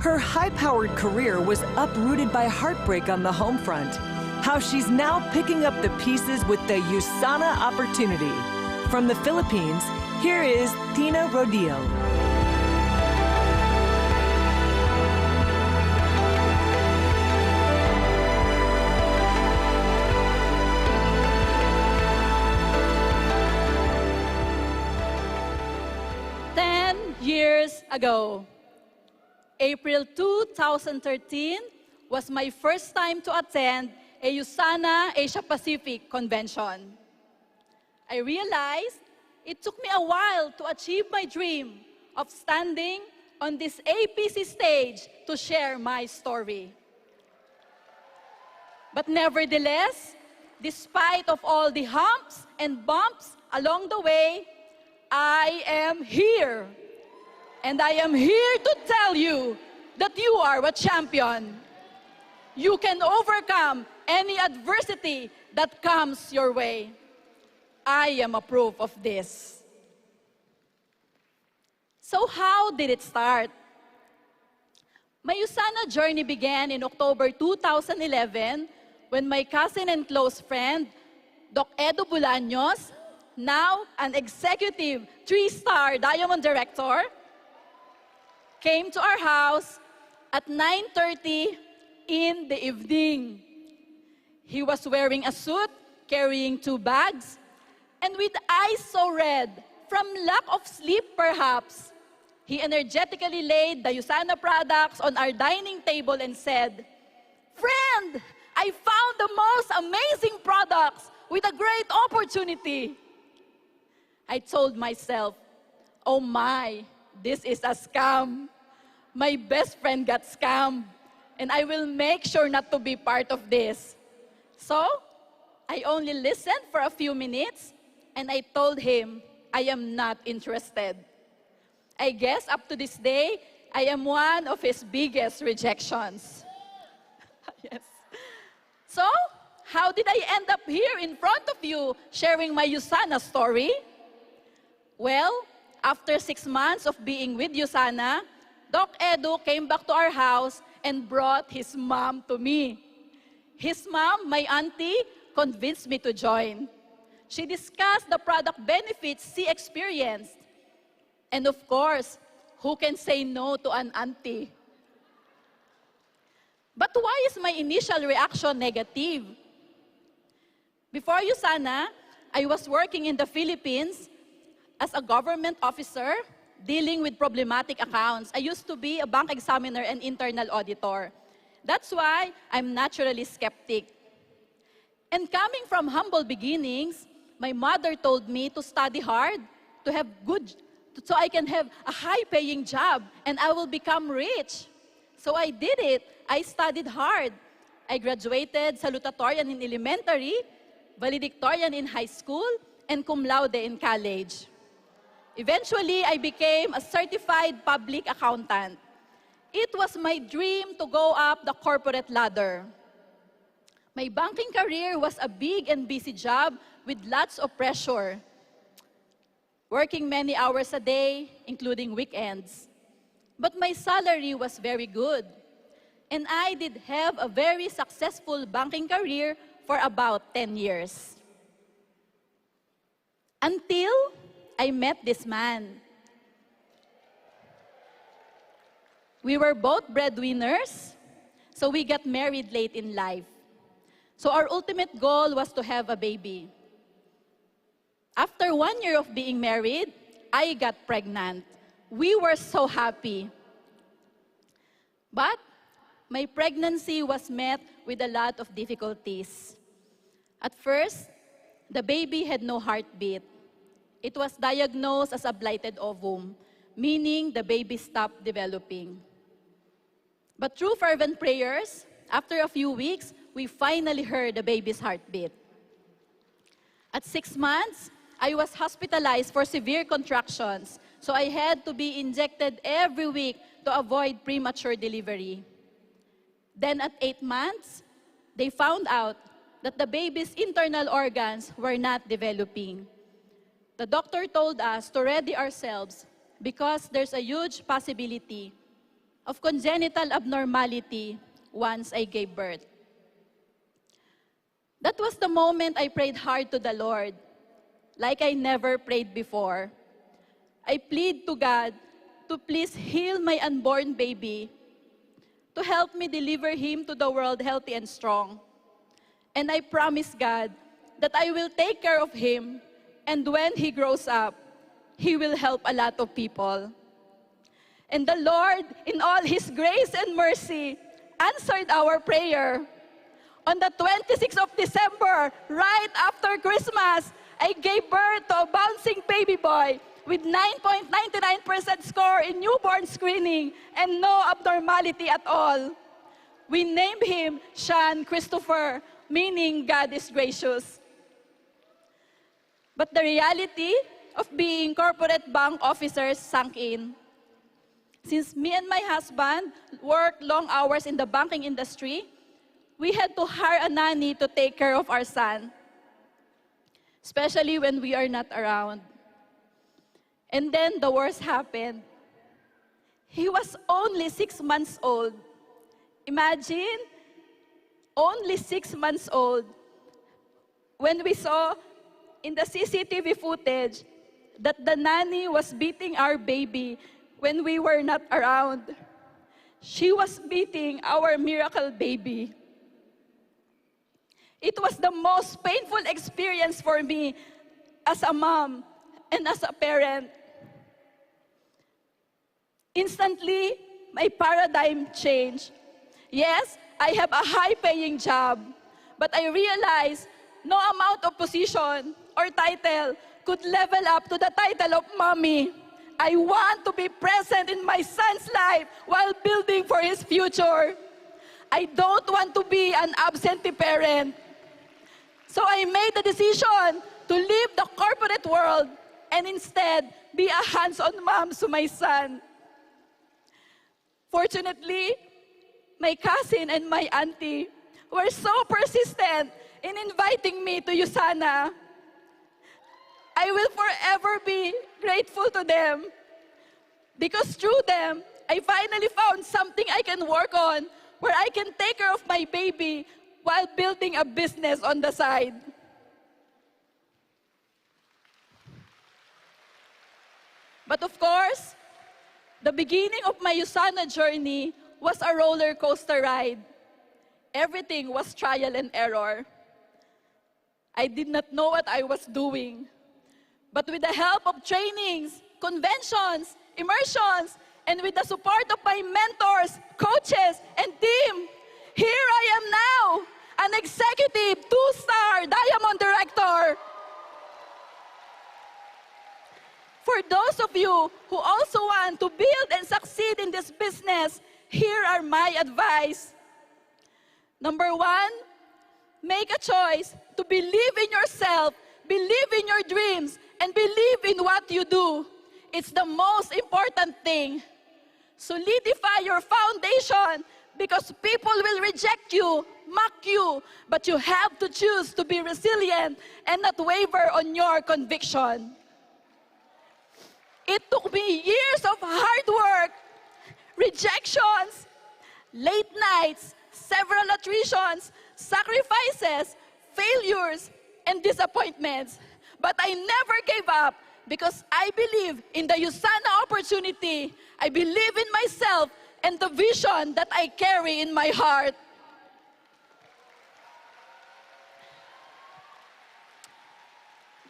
Her high-powered career was uprooted by heartbreak on the home front. How she's now picking up the pieces with the USANA opportunity. From the Philippines, here is Tina Rodil. Years ago, April 2013 was my first time to attend a USANA Asia Pacific convention. I realized it took me a while to achieve my dream of standing on this APC stage to share my story. But nevertheless, despite of all the humps and bumps along the way, I am here. And I am here to tell you that you are a champion. You can overcome any adversity that comes your way. I am a proof of this. So how did it start? My USANA journey began in October 2011 when my cousin and close friend, Doc Edo Bolaños, now an executive 3-star diamond director, came to our house at 9:30 in the evening. He was wearing a suit, carrying 2 bags, and with eyes so red, from lack of sleep perhaps, he energetically laid the USANA products on our dining table and said, "Friend, I found the most amazing products with a great opportunity." I told myself, "Oh my, this is a scam. My best friend got scammed, and I will make sure not to be part of this." So, I only listened for a few minutes, and I told him I am not interested. I guess up to this day, I am one of his biggest rejections. Yes. So, how did I end up here in front of you sharing my USANA story? Well, after 6 months of being with USANA, Doc Edo came back to our house and brought his mom to me. His mom, my auntie, convinced me to join. She discussed the product benefits she experienced. And of course, who can say no to an auntie? But why is my initial reaction negative? Before USANA, I was working in the Philippines as a government officer dealing with problematic accounts. I used to be a bank examiner and internal auditor. That's why I'm naturally skeptic. And coming from humble beginnings, my mother told me to study hard, so I can have a high-paying job and I will become rich. So I did it. I studied hard. I graduated salutatorian in elementary, valedictorian in high school, and cum laude in college. Eventually, I became a certified public accountant. It was my dream to go up the corporate ladder. My banking career was a big and busy job with lots of pressure, working many hours a day, including weekends. But my salary was very good, and I did have a very successful banking career for about 10 years. Until I met this man. We were both breadwinners, so we got married late in life. So our ultimate goal was to have a baby. After 1 year of being married, I got pregnant. We were so happy. But my pregnancy was met with a lot of difficulties. At first, the baby had no heartbeat. It was diagnosed as a blighted ovum, meaning the baby stopped developing. But through fervent prayers, after a few weeks, we finally heard the baby's heartbeat. At 6 months, I was hospitalized for severe contractions, so I had to be injected every week to avoid premature delivery. Then at 8 months, they found out that the baby's internal organs were not developing. The doctor told us to ready ourselves because there's a huge possibility of congenital abnormality once I gave birth. That was the moment I prayed hard to the Lord, like I never prayed before. I plead to God to please heal my unborn baby, to help me deliver him to the world healthy and strong. And I promise God that I will take care of him, and when he grows up, he will help a lot of people. And the Lord, in all his grace and mercy, answered our prayer. On the 26th of December, right after Christmas, I gave birth to a bouncing baby boy with 9.99% score in newborn screening and no abnormality at all. We named him Sean Christopher, meaning God is gracious. But the reality of being corporate bank officers sank in. Since me and my husband worked long hours in the banking industry, we had to hire a nanny to take care of our son, especially when we are not around. And then the worst happened. He was only 6 months old. Imagine, only 6 months old. When we saw in the CCTV footage that the nanny was beating our baby when we were not around. She was beating our miracle baby. It was the most painful experience for me as a mom and as a parent. Instantly, my paradigm changed. Yes, I have a high-paying job, but I realized no amount of position or title could level up to the title of mommy. I want to be present in my son's life while building for his future. I don't want to be an absentee parent. So I made the decision to leave the corporate world and instead be a hands-on mom to my son. Fortunately, my cousin and my auntie were so persistent in inviting me to USANA. I will forever be grateful to them because through them, I finally found something I can work on where I can take care of my baby while building a business on the side. But of course, the beginning of my USANA journey was a roller coaster ride. Everything was trial and error. I did not know what I was doing. But with the help of trainings, conventions, immersions, and with the support of my mentors, coaches, and team, here I am now, an executive, 2-star diamond director. For those of you who also want to build and succeed in this business, here are my advice. Number 1, make a choice to believe in yourself, believe in your dreams, and believe in what you do. It's the most important thing. Solidify your foundation because people will reject you, mock you, but you have to choose to be resilient and not waver on your conviction. It took me years of hard work, rejections, late nights, several attritions, sacrifices, failures, and disappointments. But I never gave up because I believe in the USANA opportunity. I believe in myself and the vision that I carry in my heart.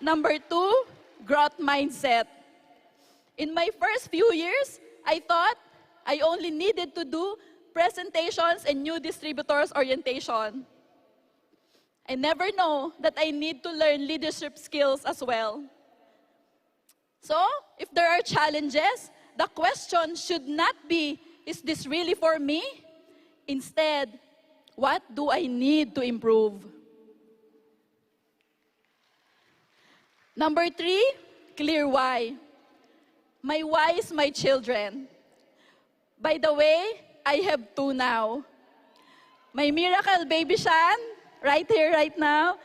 Number 2, growth mindset. In my first few years, I thought I only needed to do presentations and new distributors orientation. I never know that I need to learn leadership skills as well. So, if there are challenges, the question should not be, is this really for me? Instead, what do I need to improve? Number 3, clear why. My why is my children. By the way, I have 2 now. My miracle baby Shan, right here, right now,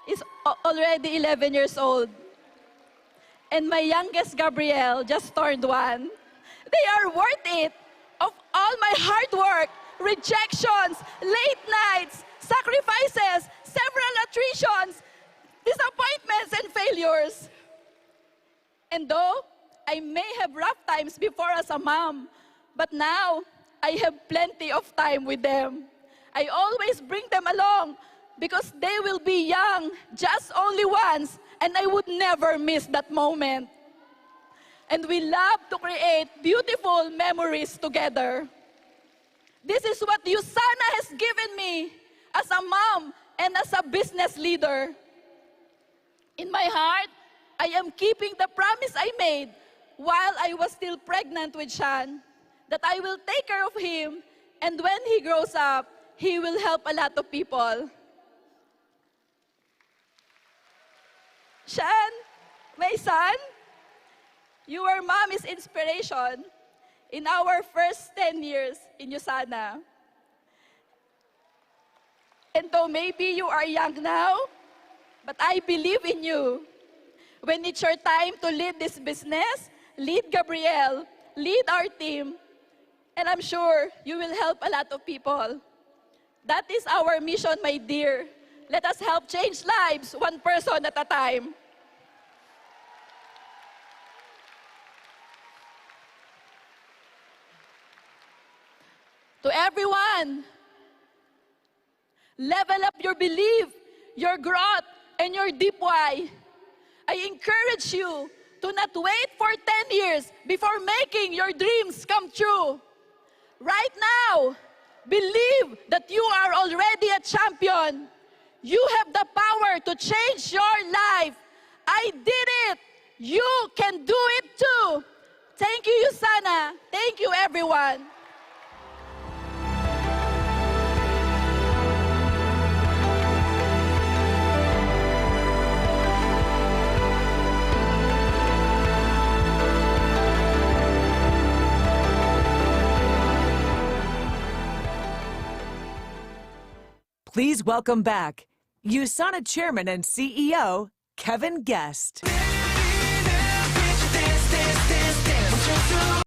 is already 11 years old. And my youngest Gabrielle just turned 1. They are worth it. Of all my hard work, rejections, late nights, sacrifices, several attritions, disappointments, and failures. And though I may have rough times before as a mom, but now I have plenty of time with them. I always bring them along because they will be young just only once, and I would never miss that moment. And we love to create beautiful memories together. This is what USANA has given me as a mom and as a business leader. In my heart, I am keeping the promise I made while I was still pregnant with Sean, that I will take care of him, and when he grows up, he will help a lot of people. Sean, my son, your mom is inspiration in our first 10 years in USANA. And though maybe you are young now, but I believe in you. When it's your time to lead this business, lead Gabriel, lead our team, and I'm sure you will help a lot of people. That is our mission, my dear. Let us help change lives, one person at a time. To everyone, level up your belief, your growth, and your deep why. I encourage you to not wait for 10 years before making your dreams come true. Right now, believe that you are already a champion. You have the power to change your life. I did it. You can do it too. Thank you, USANA. Thank you, everyone. Please welcome back USANA Chairman and CEO, Kevin Guest.